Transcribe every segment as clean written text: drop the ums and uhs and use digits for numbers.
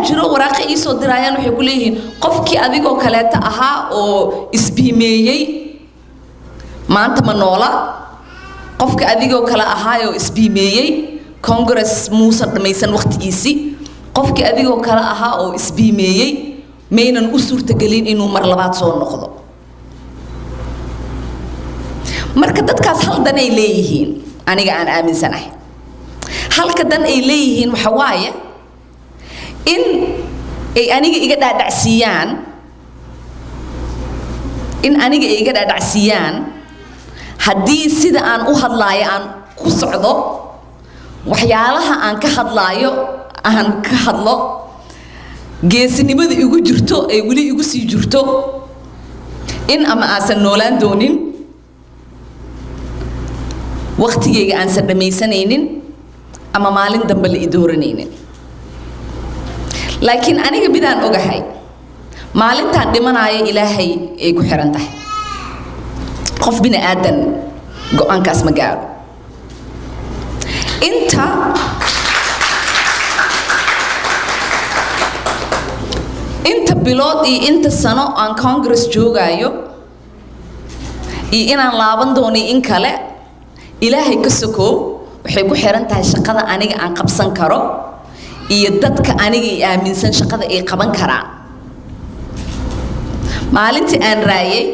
jiro waraaqo ii soo dirayaan waxay ku leeyihiin qofkii adigoo kaleeta ahaa oo isbiimeeyay maanta ma noola qofka adigoo kale ahaa oo isbiimeeyay congress muusan dhamaysan waqtigiisii qofkii adigoo kale ahaa oo isbiimeeyay maynan u suurtagelin inuu mar labaad soo noqdo marka dadkaas hal dan ay leeyihiin aniga aan aaminsanahay halka dan ay leeyihiin waxa waaye in ay aniga iga dhaadhacsiiyaan haddii sida aan u hadlaayo aan ku socdo waxyaalaha aan ka hadlo geesinimada igu jirto ay weli igu sii jirto in ama aansan noolaan doonin waqtigeyga aansan dhamaysanaynin ama maalin dambe la idooranaynin laakiin aniga midaan ogahay maalintaan dhimanayo ilaahay ay ku xiran tahay qof bini aadan go'aankaas ma gaaro inta bilood iyo inta sano aan congress joogayo iyo inaan laaban doonay in kale ilaahay ka sokow waxay ku xiran tahay shaqada aniga aan qabsan karo iyo dadka aniga ay aaminsan shaqada ay qaban karaan maalintii aan raayay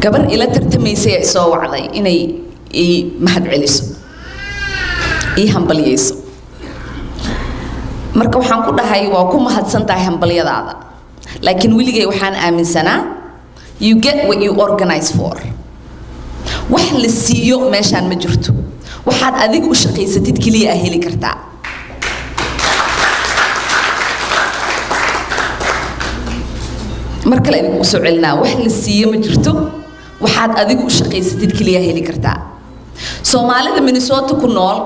gabar ila tartamaysay ay soo wacday inay ii mahad celiso ii hambaliyeyso marka waxaan ku dhahay waa ku mahadsan tahay hambalyadaada laakiin weligay waxaan aaminsanaa you get what you organize for wax la siiyo meeshaan ma jirto waxaad adiga u shaqaysatid kaliya ah heli kartaa marka la idinku soo celinaa wax la siiyo ma jirto waxaad adiga u shaqaysatid kaliya heli kartaa Soomaalida Minnesota ku nool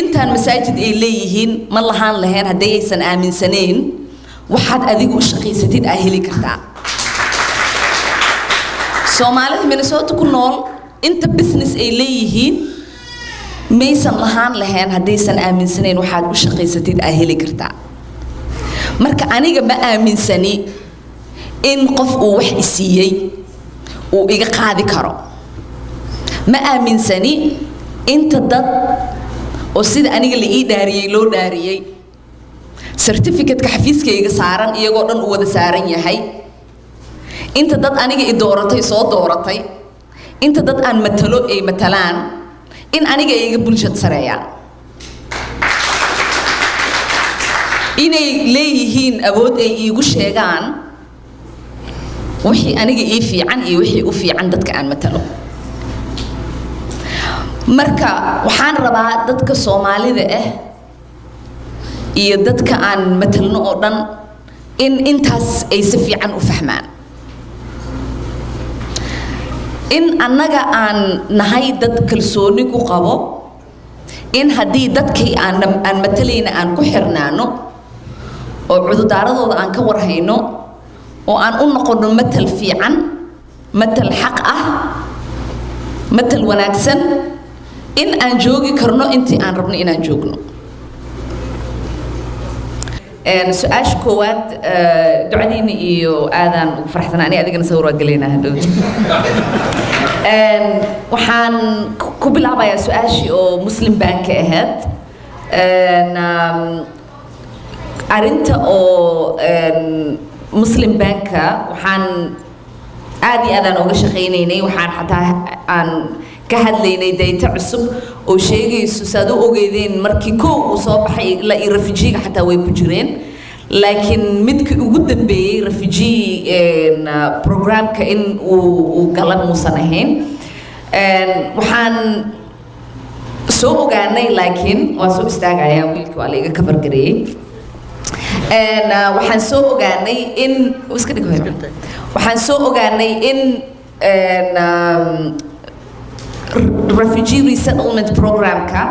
intaan masaajid ay leeyihiin ma lahaan lahayn haddii aysan aaminsaneen waxaad adiga u shaqaysatid ah heli kartaa Soomaalida Minnesota ku nool inta business ay leeyihiin maysan lahaan lahayn haddii aysan aaminsaneen waxaad u shaqaysatid ah heli kartaa marka aniga ma aaminsani in qof uu wax isiiyay uu iga qaadi karo ma aaminsani inta dad oo sida aniga la ii dhaariyay loo dhaariyay certificate-ka xafiiskayga saaran iyagoo dhan u wada saaran yahay inta dad aniga i dooratay soo dooratay inta dad aan matalo ay matalaan in aniga iga bulshad sareeyaan inay leeyihiin awood ay iigu sheegaan wixii aniga ii fiican iyo wixii u fiican dadka aan matalo marka waxaan rabaa dadka Soomaalida ah iyo dadka aan matalno oo dhan in intaas ay si fiican u fahmaan in annaga aan nahay dad kalsooni ku qabo in haddii dadkii aan matalayna aan ku xirnaano oo cudurdaaradooda aan ka warhayno oo aan u noqono matal fiican matal xaq ah matal wanaagsan in aan joogi karno intii aan rabno inaan joogno su-aasha koowaad ducadiina iyo aadaan ugu faraxsanaa ani adigana sawir waa gelaynaa hadhow waxaan ku bilaabayaa su-aashii oo Muslim Bank ahayd arinta oo Muslim Bank waxaan aad iyo aad aan uga shaqeynaynay waxaan xataa aan ka hadlaynay data cusub oo sheegayso saad u ogeedeen markii koow uu soo baxay la refugee xataa way ku jireen laakiin midkii ugu dambeeyay refugee programka in uu galan muusan ahayn waxaan soo ogaanay laakiin waa soo istaagayaa wiilkii waa la iga cover gareeyay waxaan soo ogaanay in iska dhig waxaan soo ogaanay in refugee resettlement programka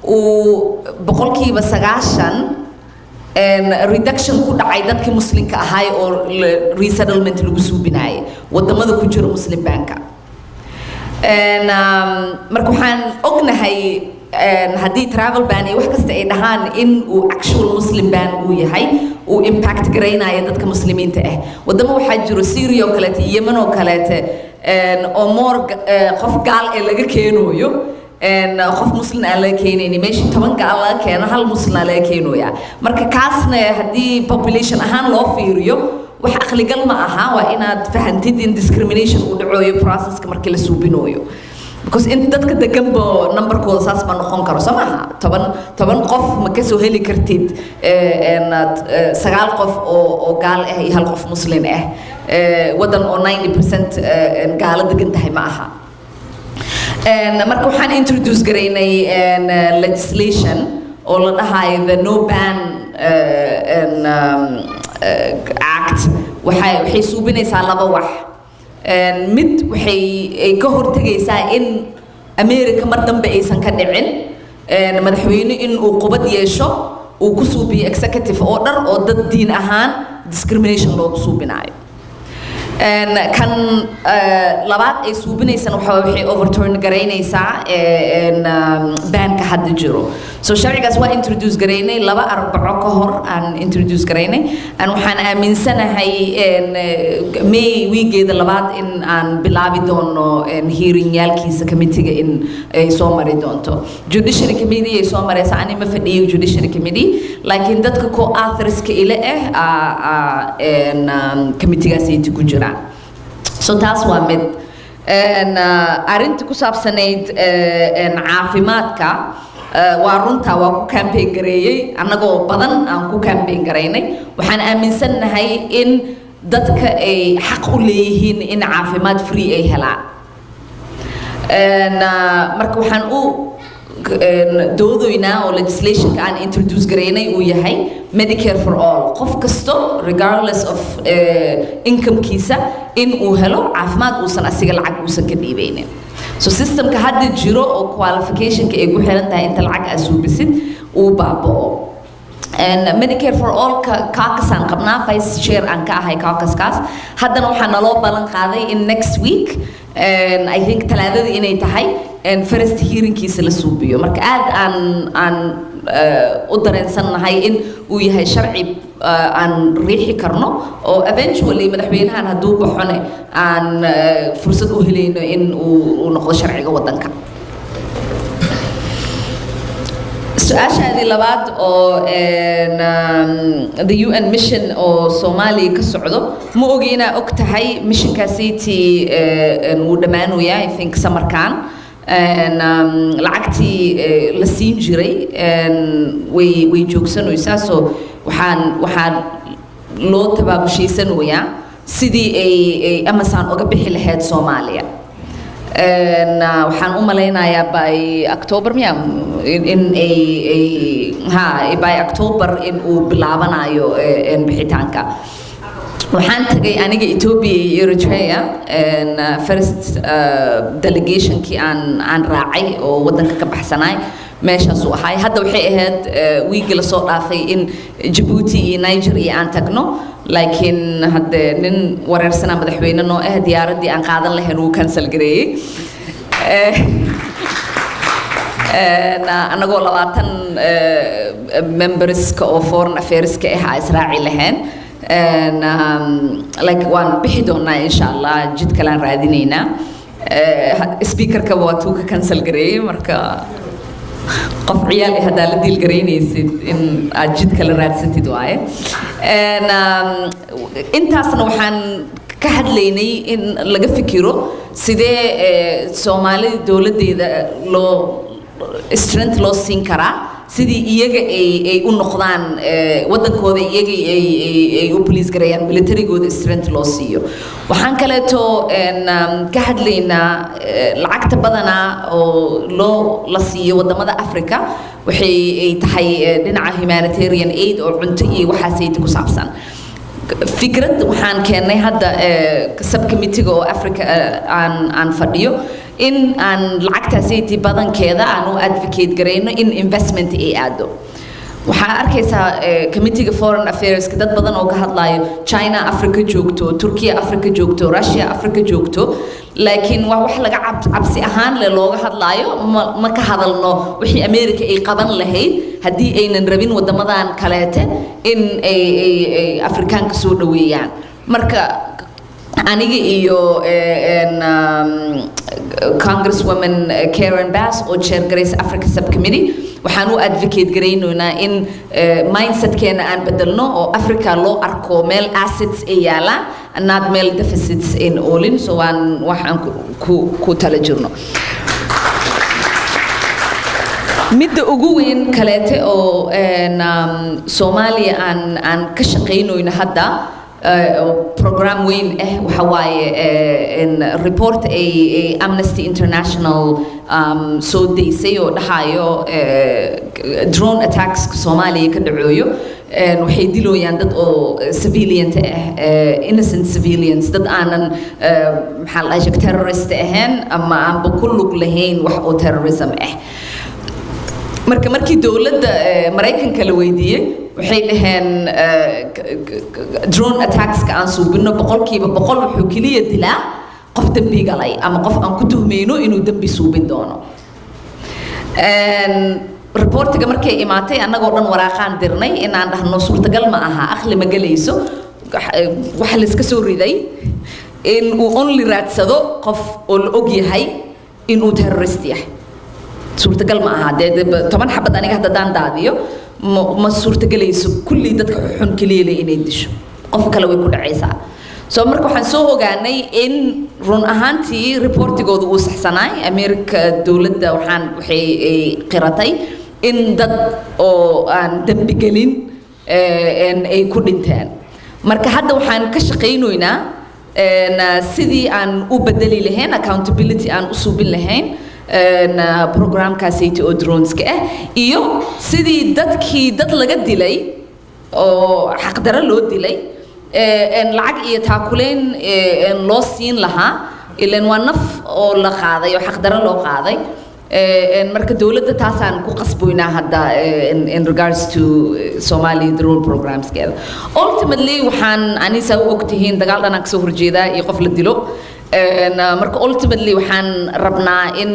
uu 90% reduction ku dhacay dadkii muslimka ahaa oo resettlement lagu suubinayay wadamada ku jira Muslim Bank marka waxaan ognahay haddii travel ban iyo wax kasta ay dhahaan in uu actual muslim ban uu yahay uu impact garaynayo dadka muslimiinta ah wadamo waxaa jiro Syria oo kaleete Yemen oo kaleete oo more qof gaal ee laga keenayo qof muslim aan laga keenaynin meeshii 10 gaal laga keeno hal muslim laga keenayo marka kaasna haddii population ahaan loo fiiriyo wax aqligal ma aha waa inaad fahantid in discrimination uu dhacayo processka markii la suubinayo because in dadka deganba numberkooda saas ma noqon karo samaha 10 qof ma ka soo heli kartid 9 qof oo gaal ah iyo hal qof muslim ah wadan oo 90% gaal degan tahay ma aha marka waxaan introduce garaynay legislation oo la dhahayo the no ban act waxay suubinaysaa laba wax mid waxay ka hortagaysaa in America mar dambe aysan ka dhicin madaxweyne in uu qubad yeesho uu ku suubiyo executive order oo dad diin ahaan discrimination loogu suubinayo kan labaad ay suubinaysan waxay overturn garaynaysaa banka hadda jiro so sharcigaas waa introduce garaynay 2 arbaco ka hor aan introduce garaynay aan waxaan aaminsanahay May weegeeda labaad in aan bilaabi doono hearing yaalkiisa committee in ay soo mari doonto judiciary committee ay soo maraysa ani ma fadhiyo judiciary committee laakiin dadka co-authors ka ila committee-gaas ay ku jiraan so taas waa mid arinta ku saabsanayd caafimaadka waa runta waa ku campaign gareeyay anagoo badan aan ku campaign garaynay waxaan aaminsanahay in dadka ay xaq u leeyihiin in caafimaad free ay helaan marka waxaan u doodoynaa oo legislationka aan introduce garaynay uu yahay Medicare for all qof kasto regardless of incomekiisa in uu helo caafimaad uusan asiga lacag uusan ka dhiibeynin so systemka hadda jiro oo qualificationka ay ku xiran tahay inta lacag aad suubisid uu baaba'o Medicare for all kaakasaan qabnaa vice chair aan ka ahay kaakaskaas haddana waxaa naloo ballan qaaday in next week I think talaadada inay tahay first hearingkiisa la suubiyo marka aad aan u dareensanahay in uu yahay sharci aan riixi karno oo eventually madaxweynahan hadduu baxone aan fursad u helayno in uu noqdo sharciga wadanka su-aashaadii labaad oo the UN mission oo Soomaaliya ka socdo ma ogi inaa og tahay missionkaasiiti wuu dhammaanaya I think samarkan lacagtii la siin jiray way joogsanaysaa so waxaan loo tabaabushaysanooyaa sidii ay Amazon uga bixi lahayd Soomaaliya waxaan u malaynayaa by October in by October in uu bilaabanayo bixitaanka waxaan tagay aniga Ethiopia iyo Eritrea first delegationkii aan raacay oo wadanka ka baxsanay meeshaas uu ahay hadda waxay ahayd week la soo dhaafay in Djibouti iyo Niger iyo aan tagno laakiin hadda nin wareersana madaxweyne noo diyaaradii aan qaadan lahayn uu cancel gareeyay anagoo 20 members oo foreign affairs ka ah Israaciil lahayn like waan bixi doonaa insha Allah jid kale aan raadinaynaa speaker-ka waa tuu ka cancel gareeyay marka qof ciyaal hada la diil gareynaysid in aad jid kale raadsatid waaye intaasna waxaan ka hadlaynay in laga fikiro sidee Soomaaliya dawladeeda loo strength loo siin karaa sidii iyaga ay u noqdaan wadankooda iyaga ay u police gareeyaan militarygooda strength loo siiyo waxaan kaleeto ka hadlaynaa lacagta badana oo la siiyo wadamada Africa waxay ay tahay dhinaca humanitarian aid oo cunto iyo waxaas ay ku saabsan fikrad waxaan keenay hadda subcommittee oo Africa aan fadhiyo in aan lacagtaas ay badankeeda aan u advocate gareyno in investment ay aado waxaa arkaysaa committee foreign affairs dad badan oo ka hadlayo China Africa joogto Turkiya Africa joogto Russia Africa joogto laakiin wax laga cabsi ahaan looga hadlayo ma ka hadalno wixii America ay qaban lahayd hadii aynan rabin wadamadan kaleete in ay Afrikaanka soo dhaweeyaan marka aniga iyo Congresswoman Karen Bass oo chair Grace Africa Subcommittee waxaan u advocate gareynoonaa in mindset-keena aan bedelno oo Africa loo arko meel assets ay yaalaan not meel deficits in olin so waxaan ku tala jirno midda ugu weyn kaleete oo Soomaaliya aan ka shaqeynooyna hadda program weyn waxa waaye in report Amnesty International soo deysay oo dhahayo drone attacks Soomaaliya ka dhacayo waxay dilayaan dad oo civilian innocent civilians dad aanan maxaa la sheegay terrorist ahaan ama aan ku lug lahayn wax oo terrorism markii dawladda Mareykanka la weydiiyay waxay dhaheen drone attacks ka aan suubino 100% wuxuu kaliya dilaa qof dambi galay ama qof aan ku tuhmayno inuu dambi suubin doono reportiga markay imaatay annagoo dhan waraaqaan dirnay inaan dhahno suurtagal ma aha aqli ma galayso waxa la iska soo riday in uu only raadsado qof oo la og yahay inuu terrorist yahay suurtagal ma aha 10 xabad aniga hadaan daadiyo ma suurtagelayso kulli dadka xun kaliya inay disho qof kale way ku dhacaysaa soo marka waxaan soo ogaanay in run ahaantii reportigoodu uu saxsanaay America dawladda waxay qiratay in dad oo aan dambi galin ay ku dhinteen marka hadda waxaan ka shaqeynoynaa sidii aan u bedeli lahayn accountability aan u suubin lahayn programkaasayta oo droneska iyo sidii dadkii dad laga dilay oo xaqdaro loo dilay lacag iyo taakuleen loo siin lahaa ilaan waa naf oo la qaaday oo xaqdaro loo qaaday marka dawladda taasaan ku qasboynaa hadda in regards to Somali drone programs keeda ultimately waxaan anisa u ogtihiin dagaal dhan ka soo horjeedaa iyo qof la dilo marka ultimately waxaan rabnaa in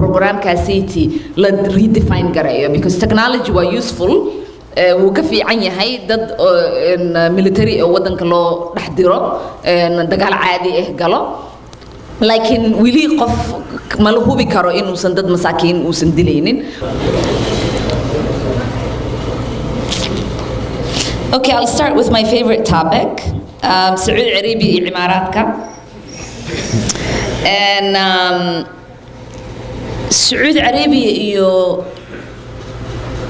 programkaasaytii la redefine gareeyo because technology waa useful wuu ka fiican yahay dad military oo wadanka loo dhex diro dagaal caadi galo laakiin wili qof ma la hubi karo inuusan dad masaakiin uusan dilaynin Okay, I'll start with my favorite topic, Saudi Arabia iyo Imaaraadka. And Saudi Arabia iyo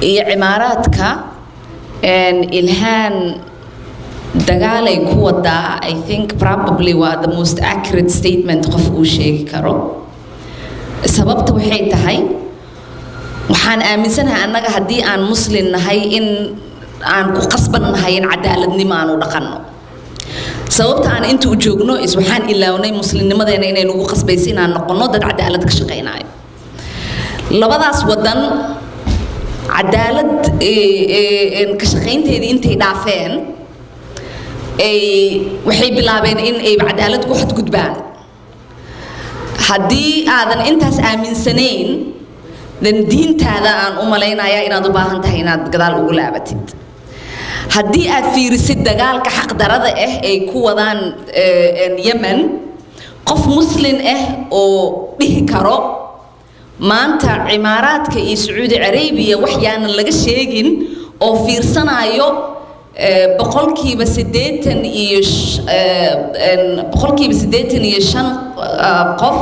Imaaraadka ilhaan dagaalay ku wadaa I think probably waa the most accurate statement qof uu sheegi karo sababta waxay tahay waxaan aaminsanahay annaga haddii aan muslim nahay in aan ku qasbannahay in cadaaladnimo aan u dhaqanno sababta aan inta u joogno waxaan ilaawnay muslimnimadeena inay nagu qasbayso inaan noqono dad cadaalad ka shaqeynayo labadaas wadan cadaalad ka shaqeynteedii intay dhaafeen waxay bilaabeen in ay cadaalad ku xadgudbaan haddii aadan intaas aaminsanayn dan diintaada aan u malaynayaa inaad u baahan tahay inaad gadaal ugu laabatid haddii aad fiirisid dagaalka xaqdarada ay ku wadaan Yemen qof muslim oo dhihi karo maanta Imaaraadka iyo Saudi Arabia waxyaanan laga sheegin oo fiirsanayo boqolkiiba 85 qof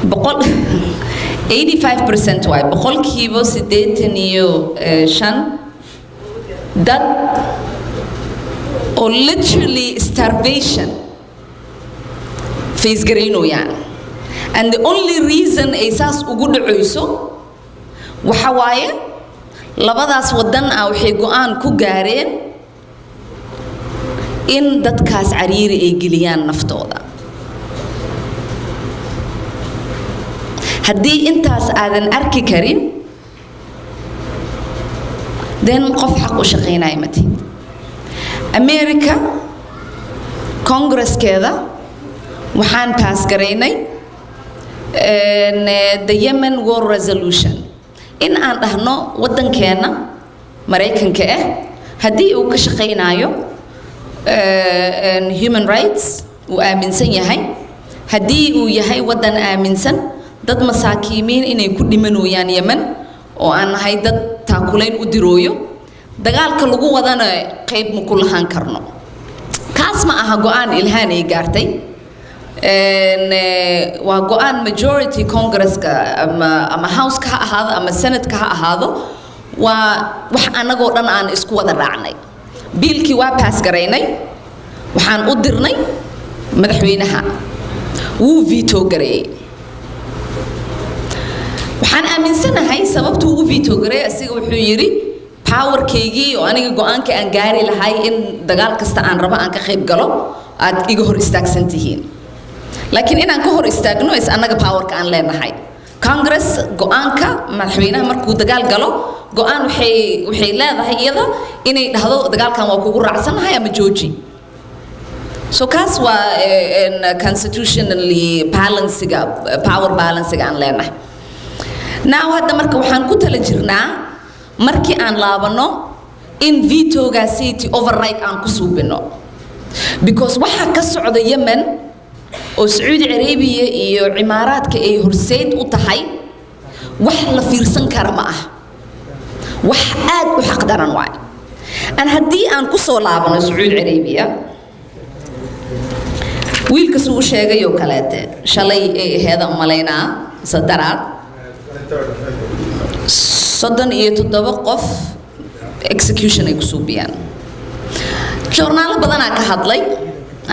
بقول 85% واي بقول كيبو 85 that or literally starvation face garino يعني and the only reason أساس وجود عيسو وحواية labadaas wadan waxay go'aan ku gaareen in dadkaas cariiri ay geliyaan naftooda haddii intaas aadan arki karin then qof xaq u shaqeynaya ma tihid America Congresskeeda waxaan pass garaynay the Yemen War Resolution in aan dhahno wadankeena Mareykanka haddii uu ka shaqeynayo human rights uu aaminsan yahay haddii uu yahay wadan aaminsan dad masaakiimiin inay ku dhimanayaan Yemen oo aan nahay dad taakulayn u dirooyo dagaalka lagu wadana qayb ma ku lahaan karno kaas ma aha go'aan ilhaan ay gaartay waa go'aan majority Congress-ka ama House-ka ha ahaado ama Senate-ka ha ahaado waa wax anagoo dhan aan isku wada raacnay biilkii waa pass garaynay waxaan u dirnay madaxweynaha wuu veto gareeyay waxaan aaminsanahay sababtu uu veto gareeyay asiga wuxuu yiri powerkeygii oo aniga go'aanka aan gaari lahay in dagaal kasta aan rabo aan ka qayb galo aad iga hor istaagsan tihiin laakiin inaan ka hor istaagno is anaga powerka aan leenahay Congress go'aanka madaxweynaha markuu dagaal galo go'aan waxay leedahay iyada inay dhahdo dagaalkan waa kugu raacsanahay ama jooji so kaas waa constitutionally power balancega aan leenahay now hadda marka waxaan ku tala jirnaa markii aan laabano in veto-ga city override aan ku suubino because waxa ka socda Yemen oo Saudi Arabia iyo Imaaraadka ay horseed u tahay wax la fiirsan kara ma ah wax aad u xaq daran waay aan haddii aan ku soo laabano Saudi Arabia wiilka soo sheegay oo kaleete shalay ay heeda umaleynaa sadaraad 37 qof execution ay ku suubiyaan joornaalo badan ka hadlay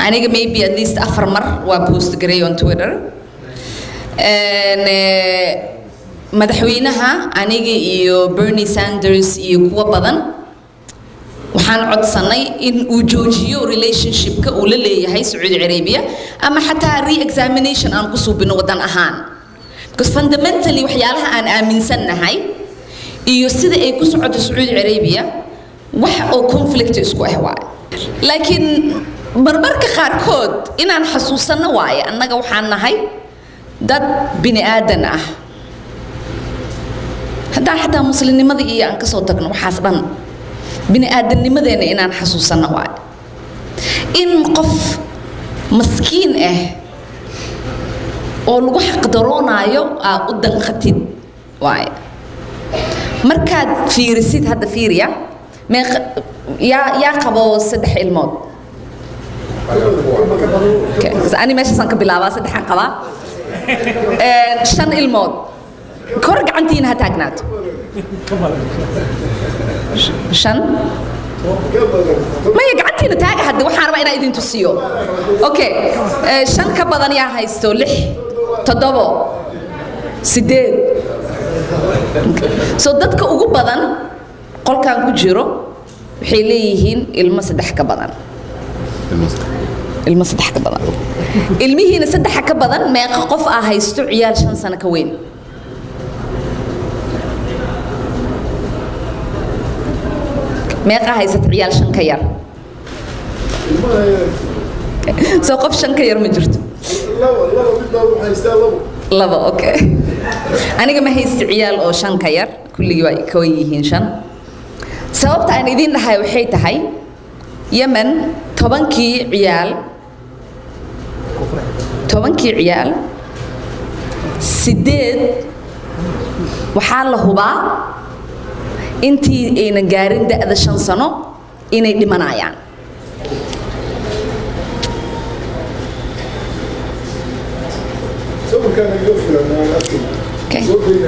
aniga maybe at least 4 mar waa post garay on Twitter madaxweynaha aniga iyo Bernie Sanders iyo kuwa badan waxaan codsanay in uu joojiyo relationship-ka uu la leeyahay Saudi Arabia ama xataa re-examination aan ku suubino wadan ahaan because fundamentally waxyaalaha aan aaminsanahay iyo sida ay ku socoto Saudi Arabia wax oo conflict isku waay laakiin barbarka qaarkood inaan xasuusano waay annaga waxaan nahay dad bini aadan ah haddaan xataa muslimnimada iyo aan ka soo tagno waxaas dhan bini aadanimadeena inaan xasuusano waay in qof maskiin oo lagu xaq daroonayo aad u danqatid waay markaad fiirisid hadda fiiriya yaa qabo 3 ilmood أنا ماشي سانك بلابا صدق قبا 5 ilmood kor gacantiina taagnaad 5 ما gacantiina taag hadda waxaan rabaa inaan idin tusiyo okay 5 ka badan yaa haysto 6 7 8 so dadka ugu badan qolkan ku jiro waxay leeyihiin ilmo 3 ka badan ilmo 3 ka badan ilmihiina 3 ka badan meeqa qof ah haysto ciyaal 5 sano ka weyn meeqa haysto ciyaal 5 ka yar soo qof 5 ka yar ma jirto laba okay aniga ma haysto ciyaal oo 5 ka yar kulligii way ka yihiin 5 sababta aan idin dhahay waxay tahay Yemen 10kii ciyaal 8 waxaa la hubaa intii ayna gaarin da'da 5 sano inay dhimanayaan okay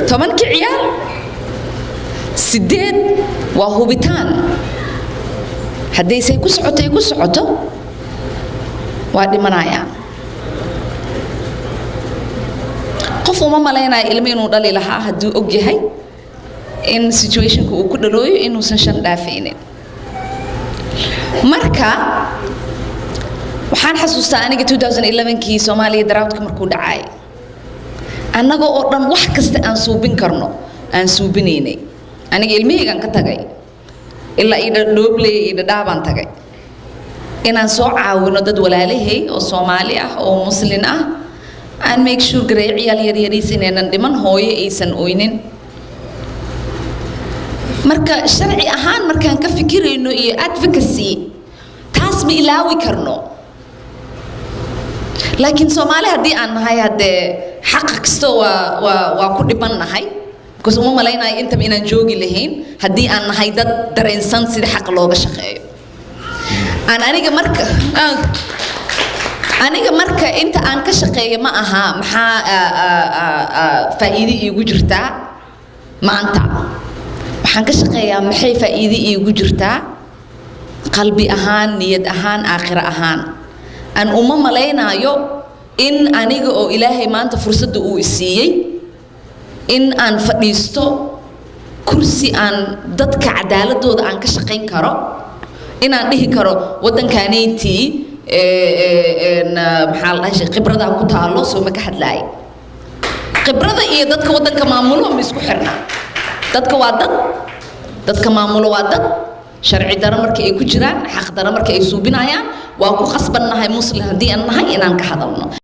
10kii ciyaal 8 waa hubitaan haddii say ku socoto waa dhimanayaan qof uma maleynaa ilmo inuu dhali lahaa hadduu og yahay in situationka uu ku dhalooyo inuusan 5 dhaafaynin marka waxaan xasuustaa aniga 2011kii Soomaaliya daraawdka markuu dhacay annaga oo dhan wax kasta aan suubin karno aan suubinaynay aniga ilmahaygan ka tagay ilaa ida dhoobley ida dhaabaan tagay inaan soo caawino dad walaalahay oo Soomaali ah oo Muslim ah aan make sure garay ciyaal yar inaan dhiman hooyo aysan oynin marka sharci ahaan markaan ka fikirayno iyo advocacy taas ma ilaawi karno laakiin Soomaali hadii aan nahay hadee xaq kasta waa ku dhibannahay because uma malaynayo inta inaan joogi lahayn hadii aan nahay dad dareensan sida xaq looga shaqeeyo aniga marka inta aan ka shaqeeyo ma aha maxaa faa'iido iigu jirtaa maanta waxaan ka shaqeeyaa maxay faa'iido iigu jirtaa qalbi ahaan niyad ahaan aakhira ahaan aan uma malaynayo in aniga oo Ilaahay maanta fursad uu isiiyay in aan fadhiisto kursi aan dadka cadaaladooda aan ka shaqeyn karo inaan dhihi karo wadankaanayntii maxaa la dhahay khibrada ku taalo soo ma ka hadlaay khibrada iyo dadka wadanka maamulo ma isku xirna dadka waa dadka maamulo waa dad sharci daro markii ay ku jiraan xaq daro markii ay suubinayaan waa ku khasbannahay muslim hadii aan nahay inaan ka hadalno